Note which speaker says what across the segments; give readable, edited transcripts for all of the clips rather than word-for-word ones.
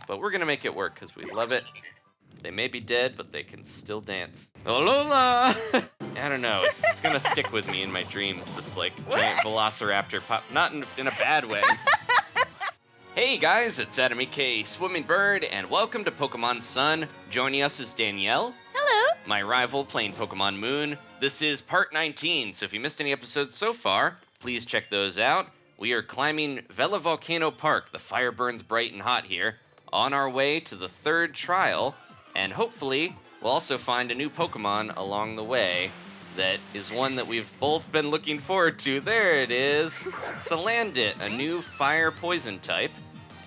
Speaker 1: but we're gonna make it work because we love it. They may be dead, but they can still dance. Alola! I don't know. It's gonna stick with me in my dreams. This like giant Velociraptor pop, not in a bad way. Hey guys, it's Adam EK Swimming Bird, and welcome to Pokemon Sun. Joining us is Danielle.
Speaker 2: Hello.
Speaker 1: My rival playing Pokemon Moon. This is part 19, so if you missed any episodes so far, please check those out. We are climbing Wela Volcano Park. The fire burns bright and hot here. On our way to the third trial. And hopefully, we'll also find a new Pokemon along the way that is one that we've both been looking forward to. There it is. Salandit, a new fire poison type.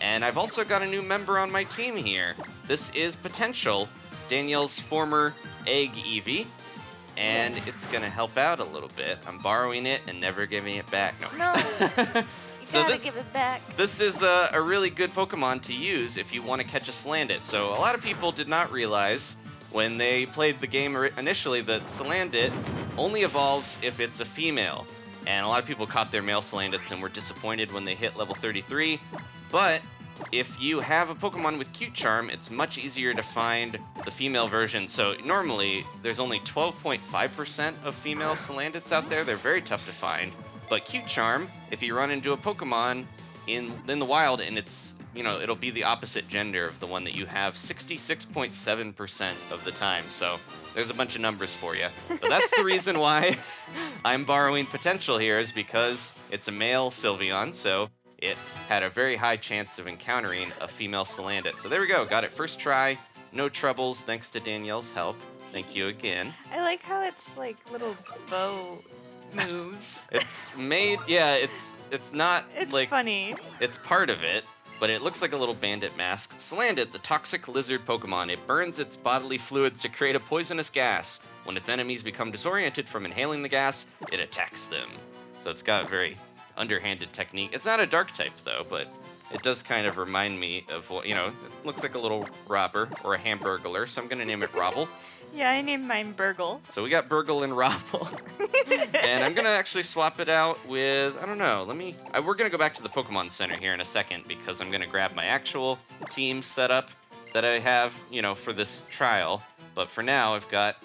Speaker 1: And I've also got a new member on my team here. This is Potential, Danielle's former egg Eevee. And it's going to help out a little bit. I'm borrowing it and never giving it back.
Speaker 2: No. You gotta give it back.
Speaker 1: This is a really good Pokemon to use if you want to catch a Salandit. So a lot of people did not realize when they played the game initially that Salandit only evolves if it's a female. And a lot of people caught their male Salandits and were disappointed when they hit level 33. But if you have a Pokemon with Cute Charm, it's much easier to find the female version. So normally, there's only 12.5% of female Salandits out there. They're very tough to find. But Cute Charm, if you run into a Pokemon in the wild and it's, it'll be the opposite gender of the one that you have 66.7% of the time. So there's a bunch of numbers for you. But that's the reason why I'm borrowing Potential here, is because it's a male Sylveon, so it had a very high chance of encountering a female Salandit. So there we go, got it first try, no troubles, thanks to Danielle's help. Thank you again.
Speaker 2: I like how it's like little bow moves.
Speaker 1: It's made, it's not
Speaker 2: It's
Speaker 1: like...
Speaker 2: funny.
Speaker 1: It's part of it, but it looks like a little bandit mask. Salandit, the toxic lizard Pokemon. It burns its bodily fluids to create a poisonous gas. When its enemies become disoriented from inhaling the gas, it attacks them. So it's got a very underhanded technique. It's not a dark type, though, but it does kind of remind me of, it looks like a little robber or a hamburglar, so I'm going to name it Robble.
Speaker 2: Yeah, I named mine Burgle.
Speaker 1: So we got Burgle and Robble. And I'm going to actually swap it out with, I don't know, we're going to go back to the Pokemon Center here in a second because I'm going to grab my actual team setup that I have, for this trial. But for now, I've got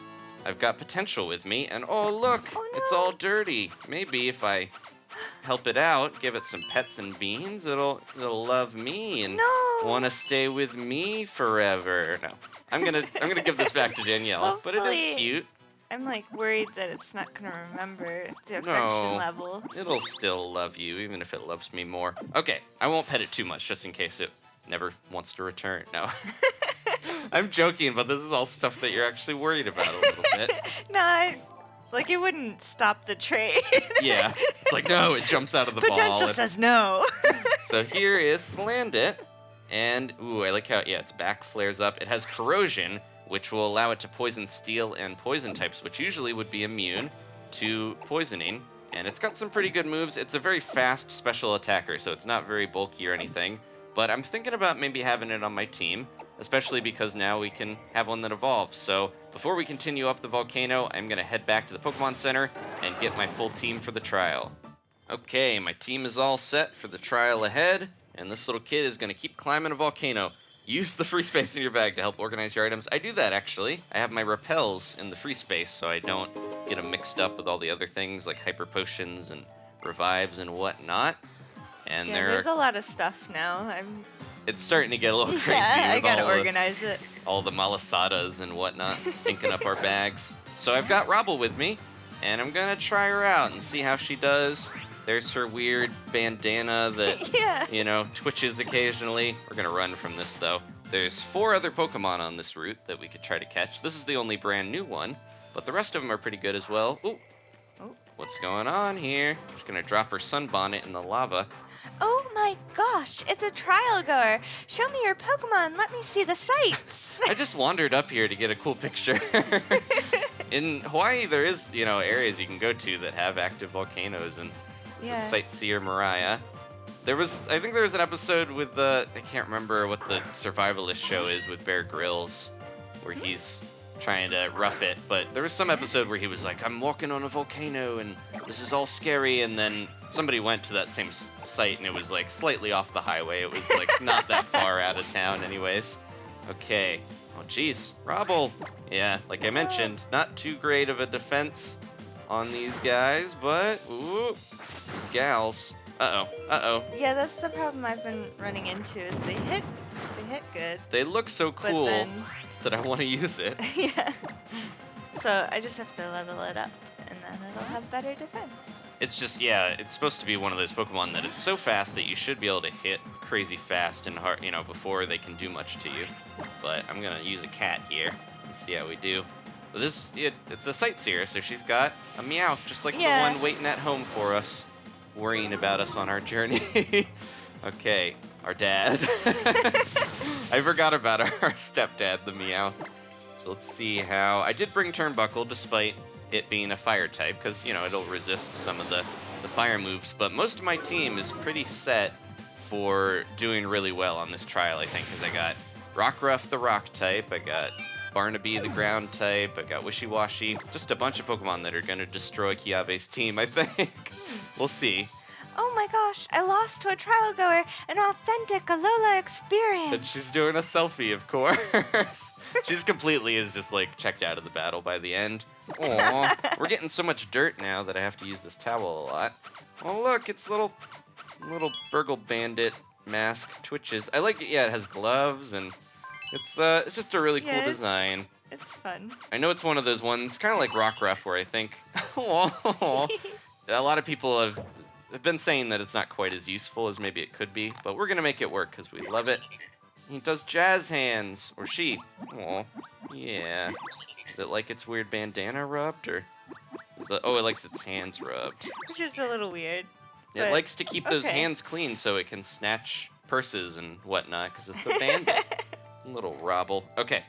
Speaker 1: Potential with me, and oh look, it's all dirty. Maybe if I help it out, give it some pets and beans, it'll love me and want to stay with me forever. No, I'm gonna give this back to Danielle, but it is cute.
Speaker 2: I'm like worried that it's not gonna remember the affection levels.
Speaker 1: It'll still love you, even if it loves me more. Okay, I won't pet it too much, just in case it never wants to return. No. I'm joking, but this is all stuff that you're actually worried about a little bit.
Speaker 2: No, like it wouldn't stop the trade.
Speaker 1: Yeah, it's like, no, it jumps out of the ball.
Speaker 2: Potential says no.
Speaker 1: So here is Salandit, and ooh, I like how, its back flares up. It has Corrosion, which will allow it to poison steel and poison types, which usually would be immune to poisoning. And it's got some pretty good moves. It's a very fast special attacker, so it's not very bulky or anything. But I'm thinking about maybe having it on my team, especially because now we can have one that evolves. So before we continue up the volcano, I'm going to head back to the Pokemon Center and get my full team for the trial. Okay, my team is all set for the trial ahead, and this little kid is going to keep climbing a volcano. Use the free space in your bag to help organize your items. I do that, actually. I have my repels in the free space so I don't get them mixed up with all the other things like hyper potions and revives and whatnot. And
Speaker 2: there's a lot of stuff now.
Speaker 1: It's starting to get a little crazy.
Speaker 2: Yeah, I
Speaker 1: with
Speaker 2: gotta organize it.
Speaker 1: All the malasadas and whatnot stinking up our bags. So I've got Robble with me, and I'm gonna try her out and see how she does. There's her weird bandana that, twitches occasionally. We're gonna run from this, though. There's 4 other Pokemon on this route that we could try to catch. This is the only brand new one, but the rest of them are pretty good as well. Ooh. What's going on here? Just gonna drop her sunbonnet in the lava.
Speaker 2: Oh my gosh, it's a trial goer. Show me your Pokemon, let me see the sights.
Speaker 1: I just wandered up here to get a cool picture. In Hawaii, there is, areas you can go to that have active volcanoes, and this is Sightseer Mariah. I think there was an episode with I can't remember what the survivalist show is with Bear Grylls, where he's trying to rough it. But there was some episode where he was like, I'm walking on a volcano and this is all scary. And then somebody went to that same site and it was like slightly off the highway. It was like not that far out of town anyways. Okay. Oh, geez. Robble. Yeah, like I mentioned, not too great of a defense on these guys, but ooh, these gals. Uh-oh.
Speaker 2: Yeah, that's the problem I've been running into is they hit good.
Speaker 1: They look so cool that I want to use it.
Speaker 2: Yeah. So I just have to level it up, and then it'll have better defense.
Speaker 1: It's just, yeah, it's supposed to be one of those Pokemon that it's so fast that you should be able to hit crazy fast and hard, before they can do much to you. But I'm gonna use a cat here and see how we do. But it's a Sightseer, so she's got a Meowth, just like the one waiting at home for us, worrying about us on our journey. Okay, our dad. I forgot about our stepdad, the Meowth. So let's see how... I did bring Turnbuckle, despite it being a fire type, because, it'll resist some of the fire moves. But most of my team is pretty set for doing really well on this trial, I think, because I got Rockruff, the rock type, I got Barnaby, the ground type, I got Wishy-Washy, just a bunch of Pokemon that are going to destroy Kiawe's team, I think. We'll see.
Speaker 2: Oh my gosh, I lost to a trial goer, an authentic Alola experience.
Speaker 1: And she's doing a selfie, of course. She's completely is just like checked out of the battle by the end. Aw, we're getting so much dirt now that I have to use this towel a lot. Oh look, it's little Burgle Bandit mask twitches. I like it. Yeah, it has gloves and it's just a really cool design.
Speaker 2: It's fun.
Speaker 1: I know it's one of those ones, kind of like Rockruff, where I think, a lot of people have been saying that it's not quite as useful as maybe it could be, but we're gonna make it work because we love it. He does jazz hands, or she. Aw, yeah. Is it like its weird bandana rubbed, or is it? Oh, it likes its hands rubbed.
Speaker 2: Which is a little weird.
Speaker 1: It likes to keep those hands clean so it can snatch purses and whatnot because it's a bandit. Little Robble. Okay,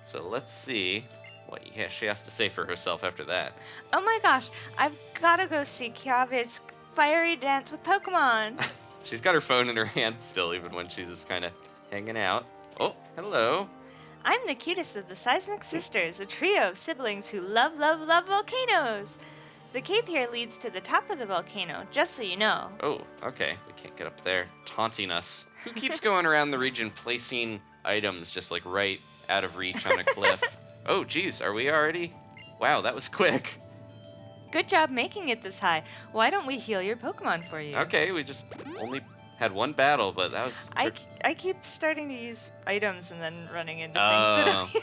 Speaker 1: so let's see what she has to say for herself after that.
Speaker 2: Oh my gosh, I've gotta go see Kiawe's fiery dance with Pokemon.
Speaker 1: She's got her phone in her hand still, even when she's just kind of hanging out. Oh, hello.
Speaker 2: I'm the cutest of the Seismic sisters, a trio of siblings who love, love, love volcanoes. The cave here leads to the top of the volcano, just so you know.
Speaker 1: Oh, okay. We can't get up there. Taunting us. Who keeps going around the region placing items just like right out of reach on a cliff? Oh, geez, are we already? Wow, that was quick.
Speaker 2: Good job making it this high. Why don't we heal your Pokemon for you?
Speaker 1: Okay, we just only had one battle, but that was...
Speaker 2: I keep starting to use items and then running into things that don't heal.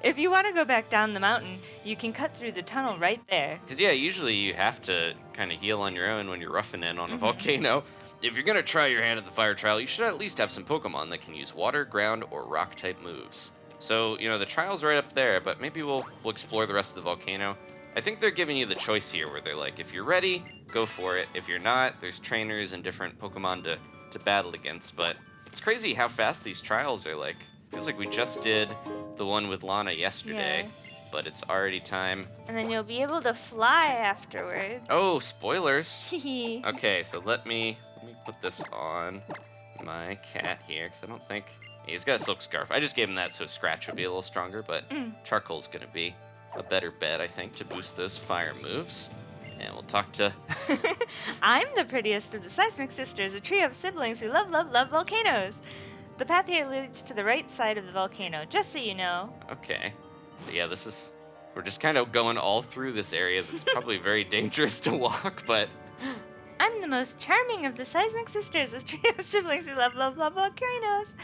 Speaker 2: If you want to go back down the mountain, you can cut through the tunnel right there.
Speaker 1: Because, yeah, usually you have to kind of heal on your own when you're roughing it on a volcano. If you're going to try your hand at the fire trial, you should at least have some Pokemon that can use water, ground, or rock-type moves. So, the trial's right up there, but maybe we'll explore the rest of the volcano. I think they're giving you the choice here where they're like, if you're ready, go for it. If you're not, there's trainers and different Pokemon to battle against. But it's crazy how fast these trials are like. Feels like we just did the one with Lana yesterday, but it's already time.
Speaker 2: And then you'll be able to fly afterwards.
Speaker 1: Oh, spoilers. Okay, so let me put this on my cat here, because I don't think... He's got a silk scarf. I just gave him that so Scratch would be a little stronger, but Charcoal's going to be a better bet, I think, to boost those fire moves. And we'll talk to...
Speaker 2: I'm the prettiest of the Seismic sisters, a trio of siblings who love, love, love volcanoes. The path here leads to the right side of the volcano, just so you know.
Speaker 1: Okay. But yeah, this is... We're just kind of going all through this area that's probably very dangerous to walk, but...
Speaker 2: I'm the most charming of the Seismic sisters, a trio of siblings who love, love, love volcanoes.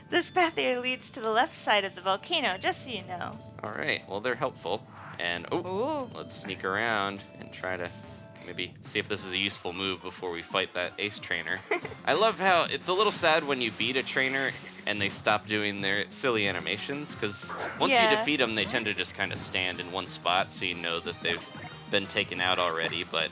Speaker 2: This path here leads to the left side of the volcano, just so you know.
Speaker 1: All right, well, they're helpful. And, let's sneak around and try to maybe see if this is a useful move before we fight that ace trainer. I love how it's a little sad when you beat a trainer and they stop doing their silly animations, because once you defeat them, they tend to just kind of stand in one spot, so you know that they've been taken out already. But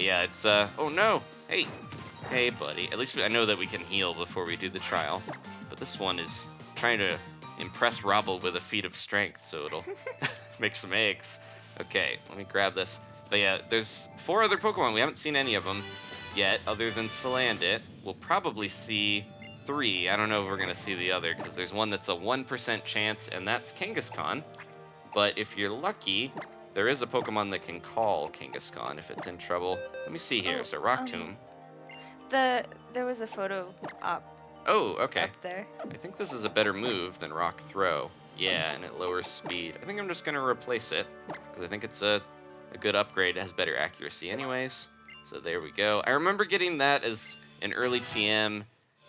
Speaker 1: yeah, it's, oh no, hey, buddy. At least I know that we can heal before we do the trial. But this one is trying to impress Robble with a feat of strength, so it'll make some eggs. Okay, let me grab this. But yeah, there's 4 other Pokemon. We haven't seen any of them yet, other than Salandit. We'll probably see 3. I don't know if we're going to see the other, because there's one that's a 1% chance, and that's Kangaskhan. But if you're lucky, there is a Pokemon that can call Kangaskhan if it's in trouble. Let me see here. So Rock Tomb.
Speaker 2: There was a photo up
Speaker 1: Oh, okay.
Speaker 2: up there.
Speaker 1: I think this is a better move than Rock Throw. Yeah, and it lowers speed. I think I'm just going to replace it, because I think it's a good upgrade. It has better accuracy anyways. So there we go. I remember getting that as an early TM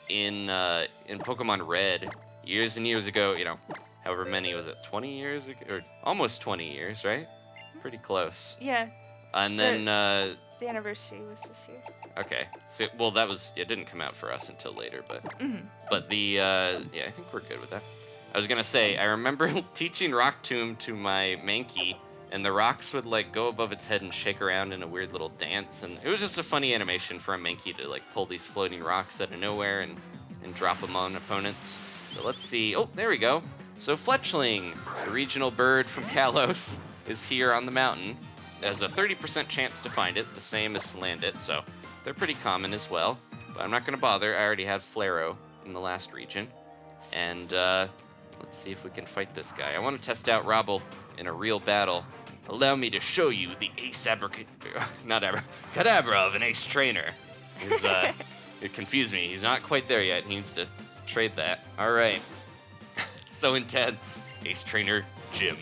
Speaker 1: in Pokemon Red years and years ago. You know, however many, was it 20 years ago? Or almost 20 years, right? Pretty close.
Speaker 2: Yeah.
Speaker 1: And then...
Speaker 2: the anniversary was this year.
Speaker 1: Okay. So, well, it didn't come out for us until later, but but yeah, I think we're good with that. I was gonna say, I remember teaching Rock Tomb to my Mankey, and the rocks would like go above its head and shake around in a weird little dance, and it was just a funny animation for a Mankey to like pull these floating rocks out of nowhere and drop them on opponents. So let's see. Oh, there we go. So Fletchling, the regional bird from Kalos, is here on the mountain. There's a 30% chance to find it, the same as Salandit, so they're pretty common as well. But I'm not going to bother. I already had Flaro in the last region. And let's see if we can fight this guy. I want to test out Robble in a real battle. Allow me to show you the Kadabra of an ace trainer. It confused me. He's not quite there yet. He needs to trade that. All right. So intense. Ace trainer Jim.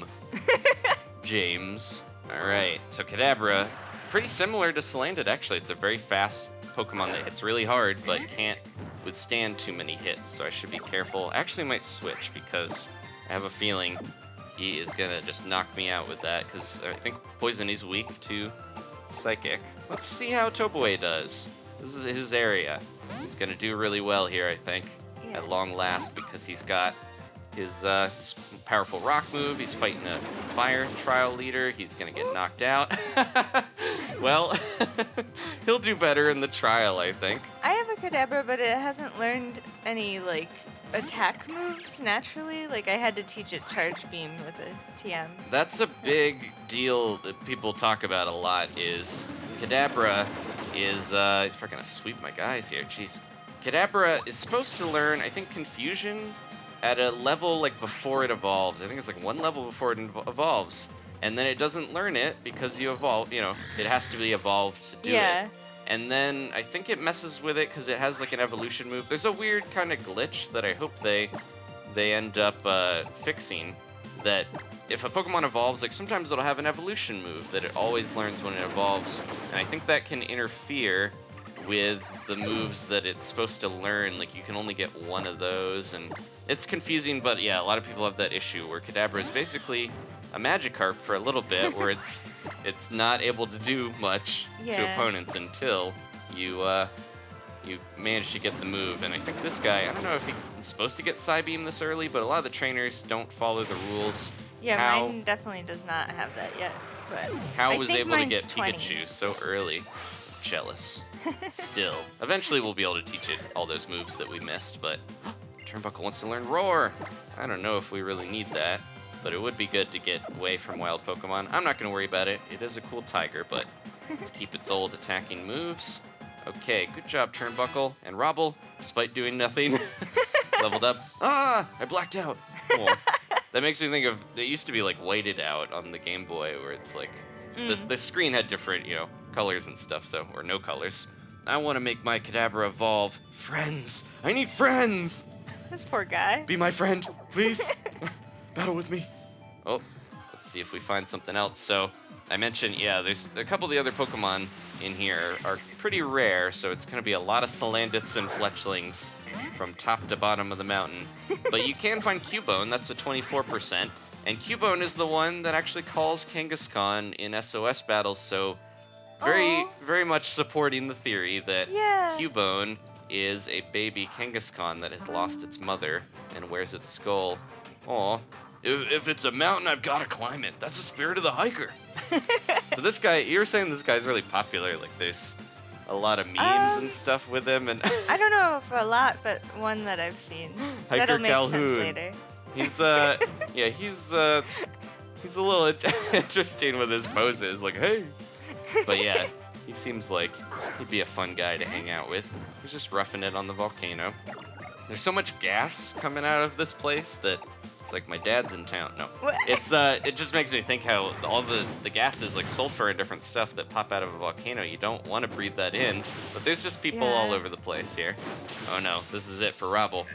Speaker 1: James. All right, so Kadabra, pretty similar to Salandit, actually. It's a very fast Pokemon that hits really hard, but can't withstand too many hits, so I should be careful. I actually might switch, because I have a feeling he is going to just knock me out with that, because I think Poison is weak to Psychic. Let's see how Toboe does. This is his area. He's going to do really well here, I think, at long last, because he's got his powerful rock move. He's fighting a fire trial leader. He's gonna get knocked out. Well, he'll do better in the trial, I think.
Speaker 2: I have a Kadabra, but it hasn't learned any like attack moves naturally. Like I had to teach it Charge Beam with a TM.
Speaker 1: That's a big deal that people talk about a lot. Is Kadabra is he's probably gonna sweep my guys here. Jeez. Kadabra is supposed to learn, I think, Confusion at a level like before it evolves. I think it's like one level before it evolves, and then it doesn't learn it because you evolve. You know, it has to be evolved to do it. And then I think it messes with it because it has like an evolution move. There's a weird kind of glitch that I hope they end up fixing. That if a Pokemon evolves, like sometimes it'll have an evolution move that it always learns when it evolves, and I think that can interfere with the moves that it's supposed to learn. Like you can only get one of those, and it's confusing, but yeah, a lot of people have that issue where Kadabra is basically a Magikarp for a little bit, where it's not able to do much to opponents until you manage to get the move. And I think this guy, I don't know if he's supposed to get Psybeam this early, but a lot of the trainers don't follow the rules.
Speaker 2: Yeah, mine definitely does not have that yet. But
Speaker 1: How was able to get
Speaker 2: 20.
Speaker 1: Pikachu so early? Jealous. Still. Eventually we'll be able to teach it all those moves that we missed, but Turnbuckle wants to learn Roar. I don't know if we really need that, but it would be good to get away from wild Pokemon. I'm not going to worry about it. It is a cool tiger, but let's keep its old attacking moves. Okay, good job, Turnbuckle. And Robble, despite doing nothing, leveled up. Ah, I blacked out. Oh. That makes me think of, it used to be like whited out on the Game Boy, where it's like, the screen had different, colors and stuff, so, or no colors. I want to make my Kadabra evolve. Friends! I need friends!
Speaker 2: This poor guy.
Speaker 1: Be my friend, please. Battle with me. Oh, let's see if we find something else. So, I mentioned, there's a couple of the other Pokemon in here are pretty rare, so it's going to be a lot of Salandits and Fletchlings from top to bottom of the mountain. But you can find Cubone, that's a 24%. And Cubone is the one that actually calls Kangaskhan in SOS battles, so very much supporting the theory that Cubone is a baby Kangaskhan that has lost its mother and wears its skull. Aw. If it's a mountain, I've got to climb it. That's the spirit of the hiker. So this guy, you were saying this guy's really popular. Like there's a lot of memes and stuff with him. And
Speaker 2: I don't know if a lot, but one that I've seen.
Speaker 1: Hiker
Speaker 2: That'll make
Speaker 1: Calhoun.
Speaker 2: sense later.
Speaker 1: He's he's a little interesting with his poses. Like, hey. But yeah, he seems like he'd be a fun guy to hang out with. He's just roughing it on the volcano. There's so much gas coming out of this place that it's like my dad's in town. No,
Speaker 2: What?
Speaker 1: it just makes me think how all the gases like sulfur and different stuff that pop out of a volcano. You don't want to breathe that in, but there's just people all over the place here. Oh no, this is it for Robble.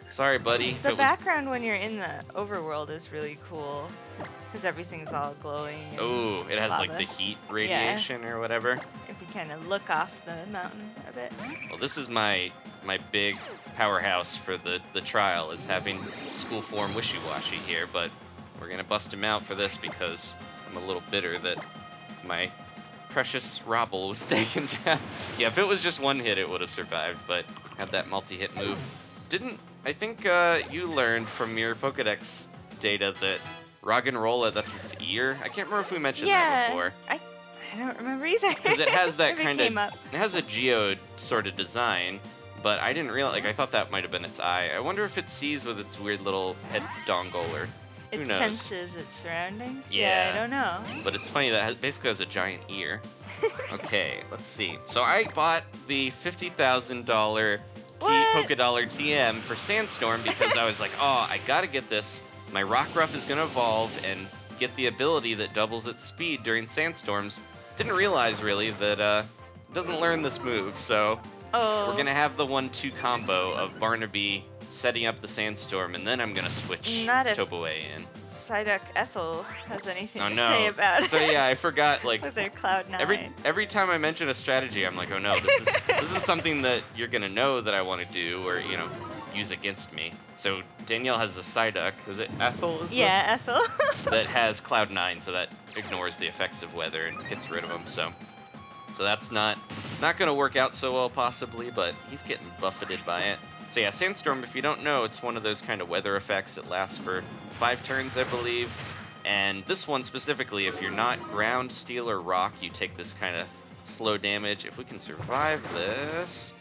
Speaker 1: Sorry, buddy.
Speaker 2: The background when you're in the overworld is really cool because everything's all glowing.
Speaker 1: Oh, it has
Speaker 2: lava.
Speaker 1: like the heat radiation or whatever.
Speaker 2: If you kind of look off the mountain a bit.
Speaker 1: Well, this is my big powerhouse for the trial, is having school form wishy-washy here, but we're gonna bust him out for this because I'm a little bitter that my precious Robble was taken down. Yeah, if it was just one hit, it would have survived, but had that multi-hit move. I think you learned from your Pokedex data that Roggenrola, that's its ear. I can't remember if we mentioned that before.
Speaker 2: I don't remember either.
Speaker 1: Because it has that kind of,
Speaker 2: it
Speaker 1: has a geode sort of design, but I didn't realize, like I thought that might have been its eye. I wonder if it sees with its weird little head dongle or who
Speaker 2: it
Speaker 1: knows.
Speaker 2: senses its surroundings?
Speaker 1: Yeah.
Speaker 2: I don't know.
Speaker 1: But it's funny that it basically has a giant ear. Okay, let's see. So I bought the $50,000 Pokedollar TM for Sandstorm because I was like, oh, I gotta get this. My Rockruff is gonna evolve and get the ability that doubles its speed during Sandstorms. Didn't realize really that it doesn't learn this move, so we're gonna have the 1-2 combo of Barnaby setting up the Sandstorm, and then I'm gonna switch Toboe in.
Speaker 2: Psyduck Ethel has anything
Speaker 1: Oh
Speaker 2: to
Speaker 1: no!
Speaker 2: say about it.
Speaker 1: So yeah, I forgot. Like
Speaker 2: with their Cloud9.
Speaker 1: every time I mention a strategy, I'm like, oh no, this is something that you're gonna know that I want to do, or use against me. So Danielle has a Psyduck. Was it Ethel?
Speaker 2: Ethel.
Speaker 1: That has Cloud9, so that ignores the effects of weather and gets rid of them. So that's not gonna work out so well possibly, but he's getting buffeted by it. So yeah, Sandstorm, if you don't know, it's one of those kind of weather effects that lasts for 5 turns, I believe. And this one specifically, if you're not ground, steel, or rock, you take this kind of slow damage. If we can survive this,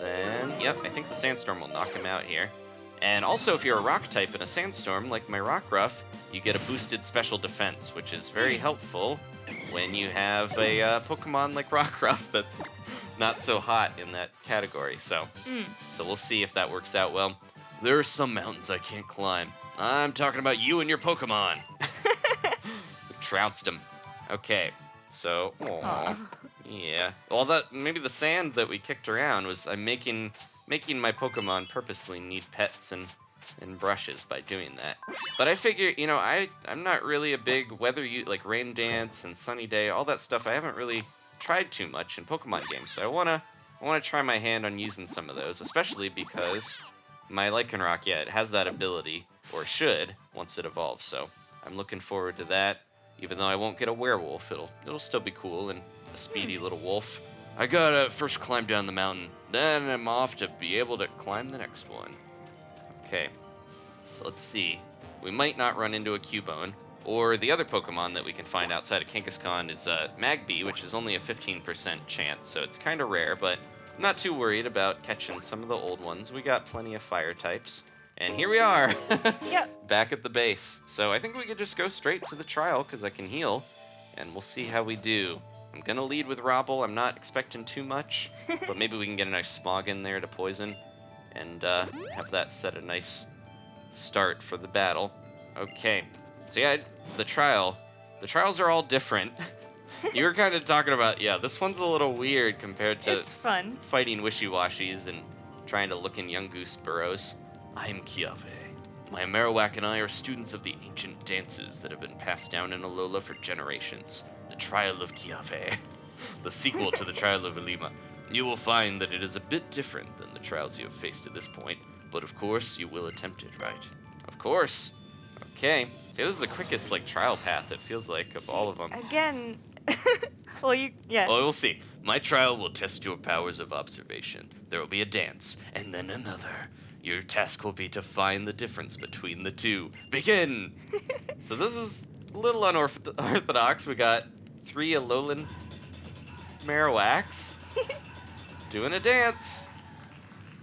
Speaker 1: then, yep, I think the Sandstorm will knock him out here. And also, if you're a rock type in a Sandstorm, like my Rockruff, you get a boosted special defense, which is very helpful when you have a Pokemon like Rockruff that's not so hot in that category. So we'll see if that works out well. There are some mountains I can't climb. I'm talking about you and your Pokemon. Trounced him. Okay, so, yeah. Well, maybe the sand that we kicked around was I'm making my Pokemon purposely need pets and brushes by doing that. But I figure, I'm not really a big weather, like Rain Dance and Sunny Day, all that stuff. I haven't really tried too much in Pokemon games, so I wanna try my hand on using some of those, especially because my Lycanroc, it has that ability, or should, once it evolves. So I'm looking forward to that. Even though I won't get a werewolf, it'll still be cool and a speedy little wolf. I gotta first climb down the mountain, then I'm off to be able to climb the next one. Okay, so let's see. We might not run into a Cubone, or the other Pokemon that we can find outside of Kangaskhan is Magby, which is only a 15% chance, so it's kind of rare, but I'm not too worried about catching some of the old ones. We got plenty of fire types. And here we are, back at the base. So I think we could just go straight to the trial, because I can heal, and we'll see how we do. I'm going to lead with Robble. I'm not expecting too much, but maybe we can get a nice Smog in there to poison, and have that set a nice start for the battle. Okay, so yeah, the trials are all different. You were kind of talking about, this one's a little weird compared to
Speaker 2: it's fun.
Speaker 1: Fighting Wishy-Washies and trying to look in young goose burrows. I'm Kiawe. My Marowak and I are students of the ancient dances that have been passed down in Alola for generations. The Trial of Kiawe, the sequel to the Trial of Ilima. You will find that it is a bit different than the trials you have faced to this point, but of course you will attempt it, right? Of course. Okay. See, this is the quickest trial path, it feels like, of all of them.
Speaker 2: Again, well,
Speaker 1: Oh, we'll see. My trial will test your powers of observation. There will be a dance, and then another. Your task will be to find the difference between the two. Begin! So this is a little unorthodox. We got 3 Alolan Marowaks doing a dance.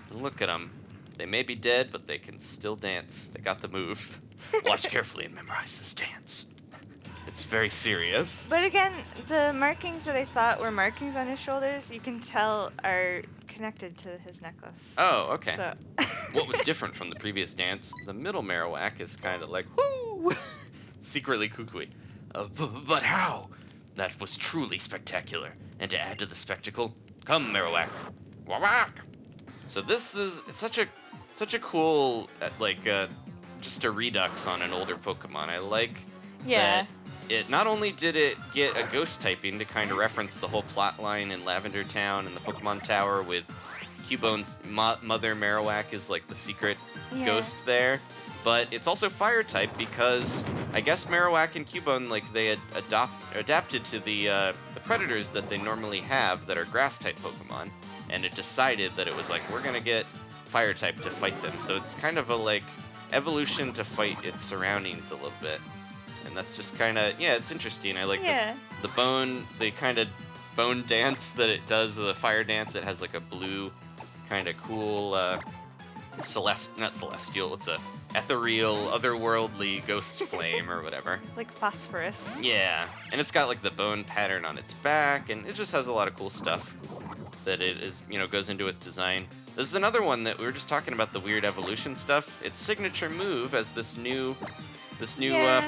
Speaker 1: And look at them. They may be dead, but they can still dance. They got the moves. Watch carefully and memorize this dance. It's very serious.
Speaker 2: But again, the markings that I thought were markings on his shoulders, you can tell are connected to his necklace.
Speaker 1: Oh, okay.
Speaker 2: So
Speaker 1: What was different from the previous dance? The middle Marowak is kind of like, whoo! Secretly cuckoo. But how? That was truly spectacular. And to add to the spectacle, come Marowak. Marowak! So this is it's such a cool, just a redux on an older Pokemon. I like
Speaker 2: Yeah.
Speaker 1: that it not only did it get a ghost typing to kind of reference the whole plot line in Lavender Town and the Pokemon Tower with Cubone's mother Marowak is like the secret
Speaker 2: Yeah.
Speaker 1: ghost there, but it's also fire type because I guess Marowak and Cubone they had adapted to the predators that they normally have that are grass type Pokemon, and it decided that it was like we're gonna get fire type to fight them. So it's kind of a evolution to fight its surroundings a little bit. And that's just kind of, it's interesting. I like the kind of bone dance that it does, the fire dance. It has like a blue kind of cool, not celestial, it's a ethereal, otherworldly ghost flame or whatever.
Speaker 2: Like phosphorus.
Speaker 1: Yeah, and it's got like the bone pattern on its back, and it just has a lot of cool stuff that it is, goes into its design. This is another one that we were just talking about, the weird evolution stuff. Its signature move as this new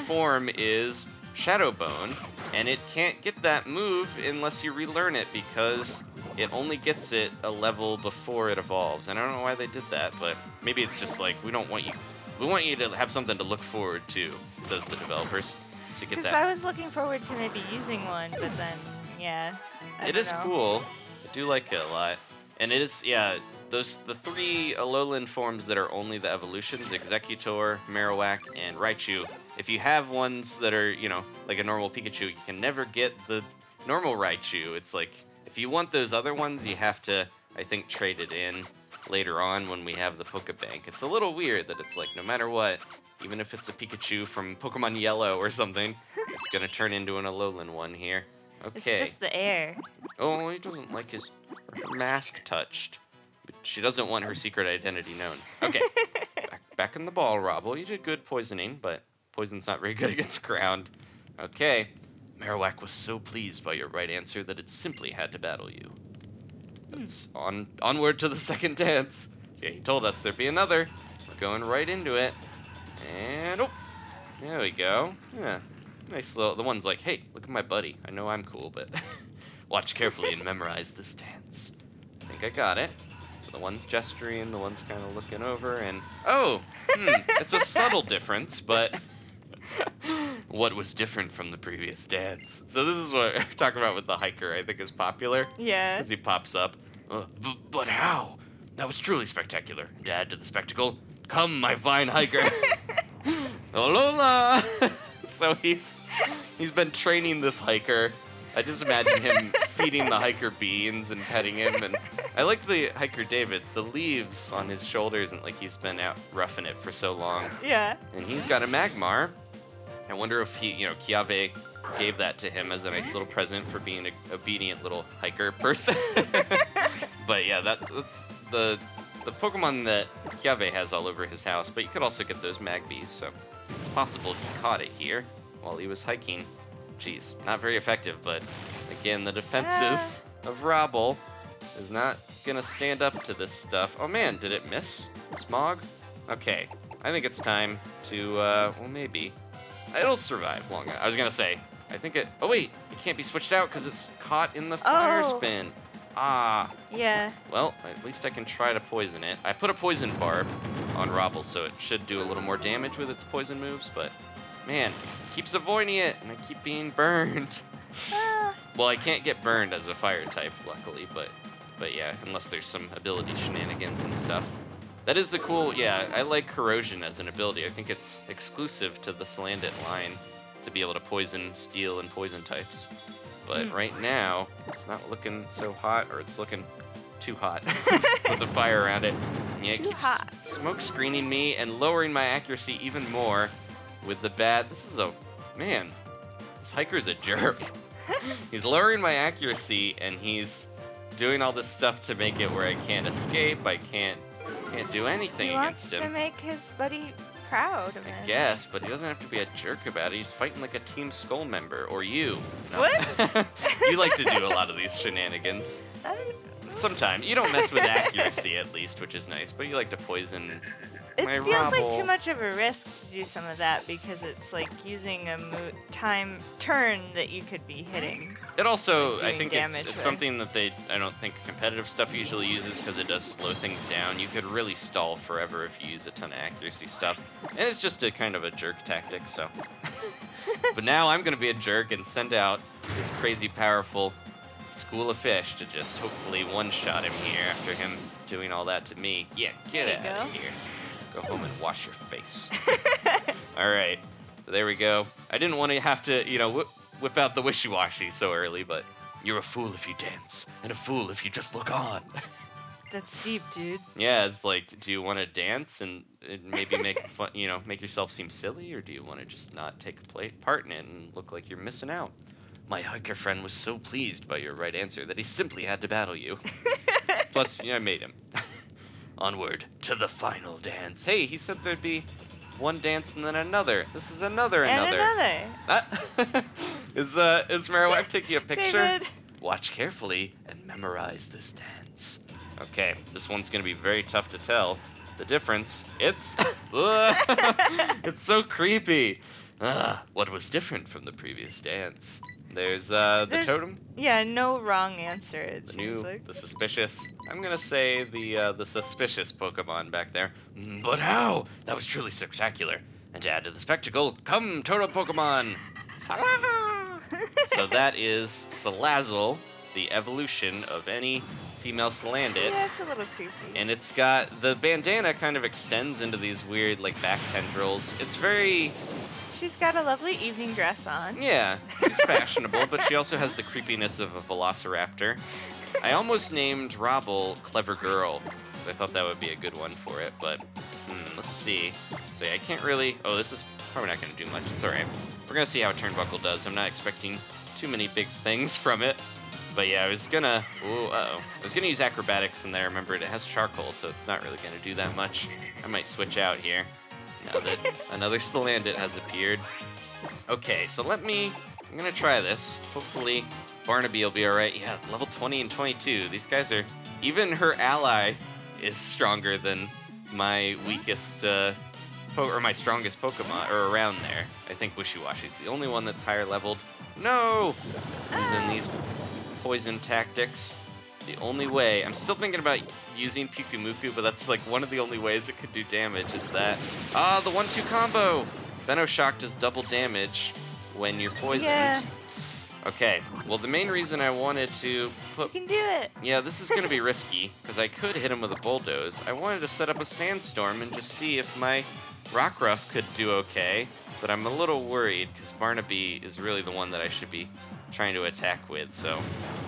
Speaker 1: form is Shadow Bone, and it can't get that move unless you relearn it because it only gets it a level before it evolves. And I don't know why they did that, but maybe it's just like we want you to have something to look forward to, says the developers, to get that.
Speaker 2: Because I was looking forward to maybe using one, but then
Speaker 1: It is cool. I do like it a lot, and it is the three Alolan forms that are only the evolutions, Executor, Marowak, and Raichu. If you have ones that are, like a normal Pikachu, you can never get the normal Raichu. It's like, if you want those other ones, you have to, I think, trade it in later on when we have the Pokebank. It's a little weird that it's like, no matter what, even if it's a Pikachu from Pokemon Yellow or something, it's going to turn into an Alolan one here. Okay.
Speaker 2: It's just the air.
Speaker 1: Oh, he doesn't like his mask touched. But she doesn't want her secret identity known. Okay, back in the ball, Robble. You did good poisoning, but poison's not very good against ground. Okay, Marowak was so pleased by your right answer that it simply had to battle you. That's onward to the second dance. Yeah, he told us there'd be another. We're going right into it. And, there we go. Yeah, nice little, the one's like, hey, look at my buddy. I know I'm cool, but watch carefully and memorize this dance. I think I got it. The one's gesturing, the one's kind of looking over, and it's a subtle difference, but what was different from the previous dance? So this is what we're talking about with the hiker, I think is popular.
Speaker 2: Yeah.
Speaker 1: As he pops up. But how? That was truly spectacular. And to add to the spectacle, come, my fine hiker. Alola! So he's been training this hiker. I just imagine him feeding the hiker beans and petting him, and I like the hiker David. The leaves on his shoulders, and like he's been out roughing it for so long.
Speaker 2: Yeah.
Speaker 1: And he's got a Magmar. I wonder if he, Kiawe gave that to him as a nice little present for being an obedient little hiker person. But yeah, that's the Pokemon that Kiawe has all over his house. But you could also get those Magbees, so it's possible he caught it here while he was hiking. Jeez, not very effective, but again, the defenses of Robble is not gonna stand up to this stuff. Oh man, did it miss? Smog? Okay, I think it's time to, maybe. It'll survive long enough. I was gonna say, I think it, oh wait, it can't be switched out because it's caught in the fire spin. Ah.
Speaker 2: Yeah.
Speaker 1: Well, at least I can try to poison it. I put a poison barb on Robble, so it should do a little more damage with its poison moves, but man, keeps avoiding it, and I keep being burned. Well, I can't get burned as a fire type, luckily, but yeah, unless there's some ability shenanigans and stuff. That is the cool, I like corrosion as an ability. I think it's exclusive to the Salandit line to be able to poison steel and poison types. But right now, it's not looking so hot, or it's looking too hot with the fire around it. And yeah, it keeps smoke screening me and lowering my accuracy even more with the bad. This hiker's a jerk. He's lowering my accuracy, and he's doing all this stuff to make it where I can't escape. I can't do anything against him.
Speaker 2: He wants to make his buddy proud of him.
Speaker 1: I guess, but he doesn't have to be a jerk about it. He's fighting like a Team Skull member, or you. No.
Speaker 2: What?
Speaker 1: You like to do a lot of these shenanigans. Sometimes. You don't mess with accuracy, at least, which is nice, but you like to poison
Speaker 2: It
Speaker 1: my
Speaker 2: feels
Speaker 1: Robble.
Speaker 2: like too much of a risk to do some of that because it's like using a turn that you could be hitting.
Speaker 1: It also,
Speaker 2: like
Speaker 1: I
Speaker 2: doing
Speaker 1: think
Speaker 2: damage
Speaker 1: it's
Speaker 2: with.
Speaker 1: something that I don't think competitive stuff usually uses because it does slow things down. You could really stall forever if you use a ton of accuracy stuff. And it's just a kind of a jerk tactic, so. But now I'm going to be a jerk and send out this crazy powerful school of fish to just hopefully one-shot him here after him doing all that to me. Yeah, get
Speaker 2: There you
Speaker 1: out of
Speaker 2: go.
Speaker 1: here. Go home and wash your face. All right, so there we go. I didn't want to have to, whip out the wishy-washy so early, but you're a fool if you dance, and a fool if you just look on.
Speaker 2: That's deep, dude.
Speaker 1: Yeah, it's like, do you want to dance and maybe make fun, make yourself seem silly, or do you want to just not take a part in it and look like you're missing out? My hiker friend was so pleased by your right answer that he simply had to battle you. Plus, I made him. Onward to the final dance. Hey, he said there'd be one dance and then another. This is another.
Speaker 2: And another.
Speaker 1: Is Marowak taking a picture?
Speaker 2: David.
Speaker 1: Watch carefully and memorize this dance. Okay, this one's gonna be very tough to tell. The difference, it's it's so creepy. What was different from the previous dance? There's the totem.
Speaker 2: Yeah, no wrong answer. It
Speaker 1: The
Speaker 2: seems like.
Speaker 1: the suspicious. I'm gonna say the suspicious Pokemon back there. But how? That was truly spectacular. And to add to the spectacle, come, Totem Pokemon! So that is Salazzle, the evolution of any female Salandit.
Speaker 2: Yeah, it's a little creepy.
Speaker 1: And it's got, the bandana kind of extends into these weird, back tendrils. It's very,
Speaker 2: She's got a lovely evening dress on.
Speaker 1: yeah, she's fashionable, but she also has the creepiness of a Velociraptor. I almost named Robble Clever Girl, because I thought that would be a good one for it, but let's see. So yeah, I can't really, this is probably not going to do much. It's alright. We're going to see how Turnbuckle does. I'm not expecting too many big things from it. But yeah, I was gonna, I was gonna use acrobatics, and then I remembered it has charcoal, so it's not really gonna do that much. I might switch out here, now that another Salandit has appeared. Okay, so I'm gonna try this. Hopefully Barnaby will be alright. Yeah, level 20 and 22. These guys are, even her ally is stronger than my weakest, or my strongest Pokemon, or around there. I think Wishy-Washy's the only one that's higher leveled. No! Using these poison tactics. The only way, I'm still thinking about using Pyukumuku, but that's one of the only ways it could do damage is that. The 1-2 combo! Venoshock does double damage when you're poisoned.
Speaker 2: Yeah.
Speaker 1: Okay, well the main reason I wanted to put...
Speaker 2: You can do it.
Speaker 1: Yeah, this is going to be risky, because I could hit him with a Bulldoze. I wanted to set up a Sandstorm and just see if my Rockruff could do okay, but I'm a little worried, because Barnaby is really the one that I should be trying to attack with, so...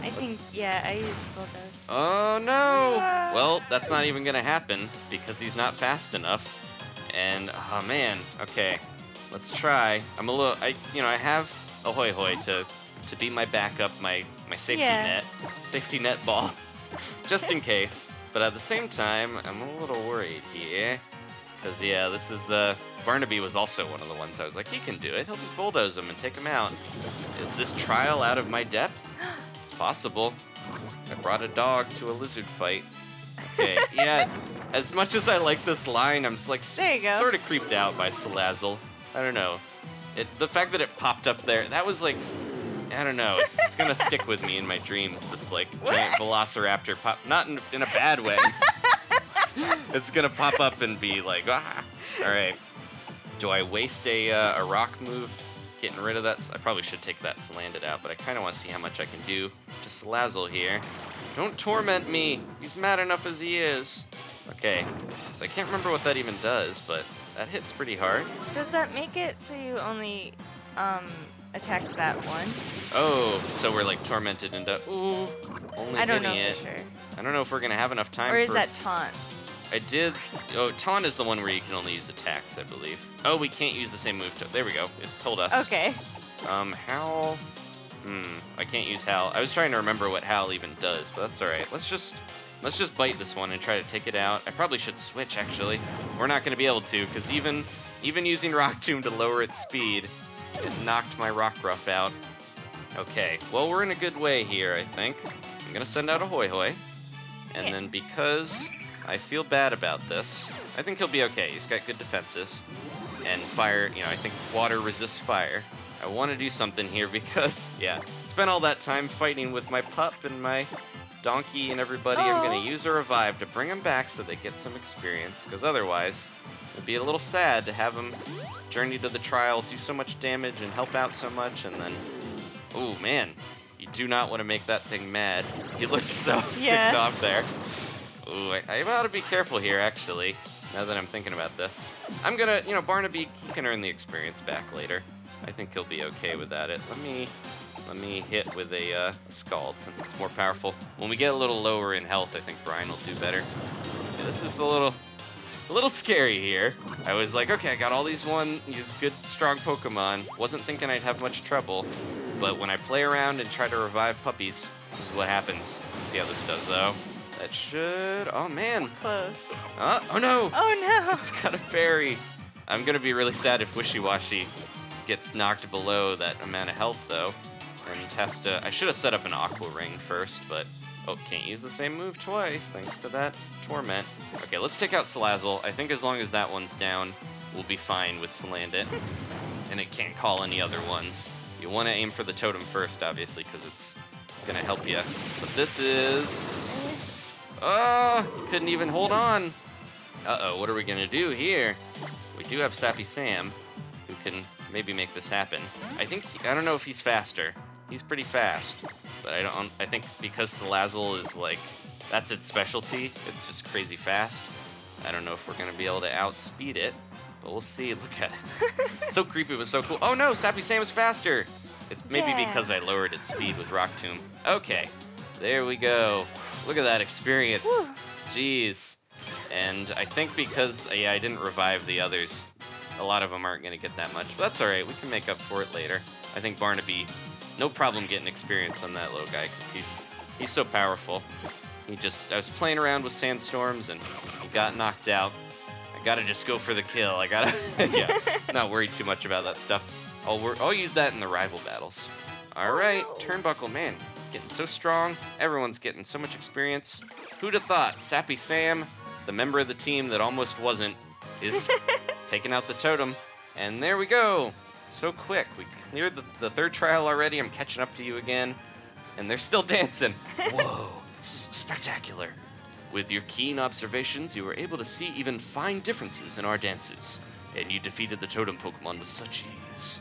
Speaker 2: I think, yeah, I used Bulldoze.
Speaker 1: Oh, no! Well, that's not even going to happen, because he's not fast enough. And, oh, man. Okay, let's try. I'm a little... I have a Hoy-Hoy to be my backup, my safety net ball, just in case. But at the same time, I'm a little worried here, because, yeah, this is... Barnaby was also one of the ones I was like, he can do it. He'll just bulldoze him and take him out. Is this trial out of my depth? It's possible. I brought a dog to a lizard fight. Okay, yeah, as much as I like this line, I'm just
Speaker 2: There you go.
Speaker 1: sort of creeped out by Salazzle. I don't know. The fact that it popped up there, that was I don't know. It's gonna stick with me in my dreams, this giant Velociraptor pop, not in a bad way. It's gonna pop up and be ah. All right. Do I waste a rock move getting rid of that? I probably should take that Salandit out, but I kind of want to see how much I can do to Salazzle here. Don't torment me. He's mad enough as he is. Okay, so I can't remember what that even does, but that hits pretty hard.
Speaker 2: Does that make it so you only attack that one?
Speaker 1: Oh, so we're tormented into, ooh, only
Speaker 2: I don't know
Speaker 1: hitting it.
Speaker 2: for sure.
Speaker 1: I don't know if we're going to have enough time
Speaker 2: Or is
Speaker 1: for...
Speaker 2: that taunt?
Speaker 1: Taunt is the one where you can only use attacks, I believe. Oh, we can't use the same move. There we go. It told us.
Speaker 2: Okay.
Speaker 1: Howl. I can't use Howl. I was trying to remember what Howl even does, but that's all right. Let's just bite this one and try to take it out. I probably should switch, actually. We're not going to be able to, because even using Rock Tomb to lower its speed, it knocked my Rockruff out. Okay. Well, we're in a good way here, I think. I'm going to send out a Hoy-Hoy. And
Speaker 2: Yeah.
Speaker 1: then because I feel bad about this, I think he'll be okay. He's got good defenses. And fire, I think water resists fire. I want to do something here because, spent all that time fighting with my pup and my donkey and everybody. I'm going to use a revive to bring them back so they get some experience, because otherwise it'd be a little sad to have them journey to the trial, do so much damage and help out so much, and then, oh man, you do not want to make that thing mad. He looked so ticked off there. Ooh, I ought to be careful here, actually, now that I'm thinking about this. I'm gonna, Barnaby, he can earn the experience back later. I think he'll be okay without it. Let me hit with a Scald, since it's more powerful. When we get a little lower in health, I think Brian will do better. Yeah, this is a little scary here. I was like, okay, I got all these good, strong Pokemon. Wasn't thinking I'd have much trouble. But when I play around and try to revive puppies, this is what happens. Let's see how this does, though. That should... Oh, man.
Speaker 2: Close.
Speaker 1: Oh, no.
Speaker 2: Oh, no.
Speaker 1: It's got a berry. I'm going to be really sad if Wishy-Washy gets knocked below that amount of health, though. And has to... I should have set up an Aqua Ring first, but... Oh, can't use the same move twice, thanks to that Torment. Okay, let's take out Salazzle. I think as long as that one's down, we'll be fine with Salandit. And it can't call any other ones. You want to aim for the totem first, obviously, because it's going to help you. But this is... Oh, couldn't even hold on. Uh-oh, what are we going to do here? We do have Sappy Sam, who can maybe make this happen. I don't know if he's faster. He's pretty fast, but I think because Salazzle is that's its specialty, it's just crazy fast. I don't know if we're gonna be able to outspeed it, but we'll see. Look at it. So creepy, but so cool. Oh no, Sappy Sam is faster. It's maybe because I lowered its speed with Rock Tomb. Okay, there we go. Look at that experience.
Speaker 2: Whew.
Speaker 1: Jeez. And I think because, I didn't revive the others, a lot of them aren't gonna get that much, but that's all right. We can make up for it later. I think Barnaby, no problem getting experience on that little guy, because he's so powerful. I was playing around with Sandstorms, and he got knocked out. I gotta just go for the kill. Not worried too much about that stuff. I'll use that in the rival battles. All right, Turnbuckle, man, getting so strong. Everyone's getting so much experience. Who'd have thought? Sappy Sam, the member of the team that almost wasn't, is taking out the totem. And there we go. So quick. We cleared the third trial already. I'm catching up to you again. And they're still dancing. Whoa. Spectacular. With your keen observations, you were able to see even fine differences in our dances. And you defeated the totem Pokemon with such ease.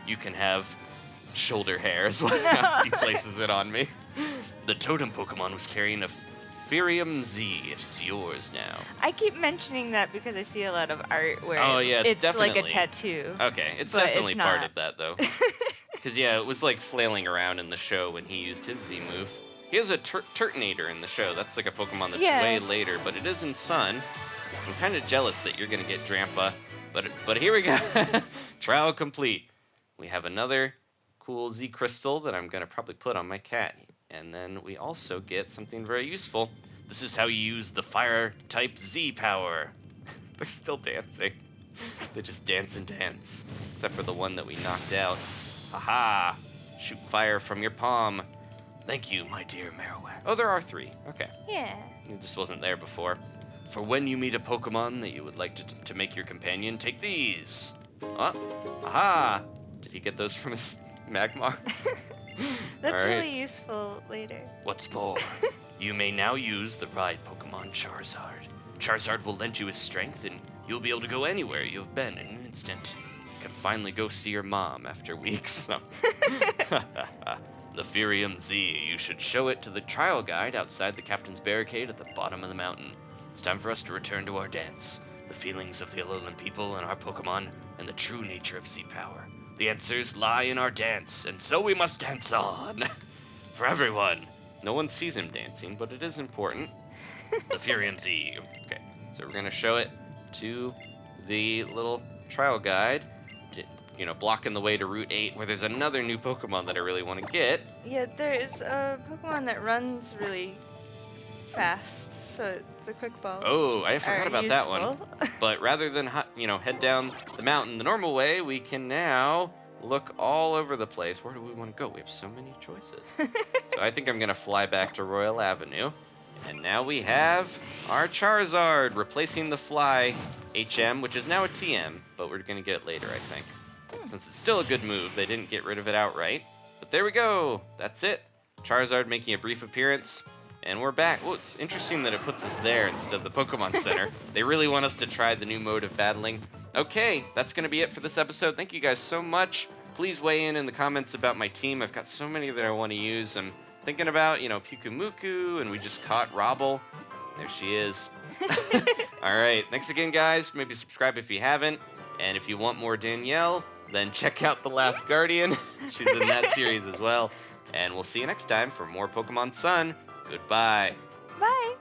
Speaker 1: You can have shoulder hair as well. He places it on me. The totem Pokemon was carrying a Firium Z. It is yours now.
Speaker 2: I keep mentioning that because I see a lot of art where
Speaker 1: it's
Speaker 2: like a
Speaker 1: definitely
Speaker 2: tattoo.
Speaker 1: Okay, it's
Speaker 2: but
Speaker 1: definitely
Speaker 2: it's
Speaker 1: part
Speaker 2: not.
Speaker 1: of that, though. Because, it was like flailing around in the show when he used his Z move. He has a Turtonator in the show. That's like a Pokemon that's way later, but it is in Sun. I'm kind of jealous that you're going to get Drampa. But here we go. Trial complete. We have another cool Z Crystal that I'm going to probably put on my cat. And then we also get something very useful. This is how you use the Fire-type Z power. They're still dancing. They just dance and dance. Except for the one that we knocked out. Haha! Shoot fire from your palm. Thank you, my dear Marowak. Oh, there are 3. Okay.
Speaker 2: Yeah.
Speaker 1: It just wasn't there before. For when you meet a Pokemon that you would like to make your companion, take these. Aha! Did he get those from his Magmar?
Speaker 2: That's really useful later.
Speaker 1: What's more, you may now use the Ride Pokemon Charizard. Charizard will lend you his strength, and you'll be able to go anywhere you've been in an instant. You can finally go see your mom after weeks. The Firium Z, you should show it to the trial guide outside the captain's barricade at the bottom of the mountain. It's time for us to return to our dance. The feelings of the Alolan people and our Pokemon, and the true nature of Z power. The answers lie in our dance, and so we must dance on. For everyone. No one sees him dancing, but it is important. The Firium Z. Okay, so we're going to show it to the little trial guide, blocking the way to Route 8, where there's another new Pokemon that I really want to get.
Speaker 2: Yeah, there is a Pokemon that runs really fast, so the quick balls.
Speaker 1: Oh, I forgot about that one.
Speaker 2: useful.
Speaker 1: But rather than head down the mountain the normal way, we can now look all over the place. Where do we want to go? We have so many choices. So I think I'm gonna fly back to Royal Avenue, And now we have our Charizard replacing the Fly HM, which is now a TM, but we're going to get it later, I think. Since it's still a good move, they didn't get rid of it outright. But there we go. That's it. Charizard making a brief appearance, and we're back. Oh, it's interesting that it puts us there instead of the Pokemon Center. They really want us to try the new mode of battling. Okay, that's going to be it for this episode. Thank you guys so much. Please weigh in the comments about my team. I've got so many that I want to use. I'm thinking about, Pyukumuku, and we just caught Robble. There she is. All right, thanks again, guys. Maybe subscribe if you haven't. And if you want more Danielle, then check out The Last Guardian. She's in that series as well. And we'll see you next time for more Pokemon Sun. Goodbye.
Speaker 2: Bye.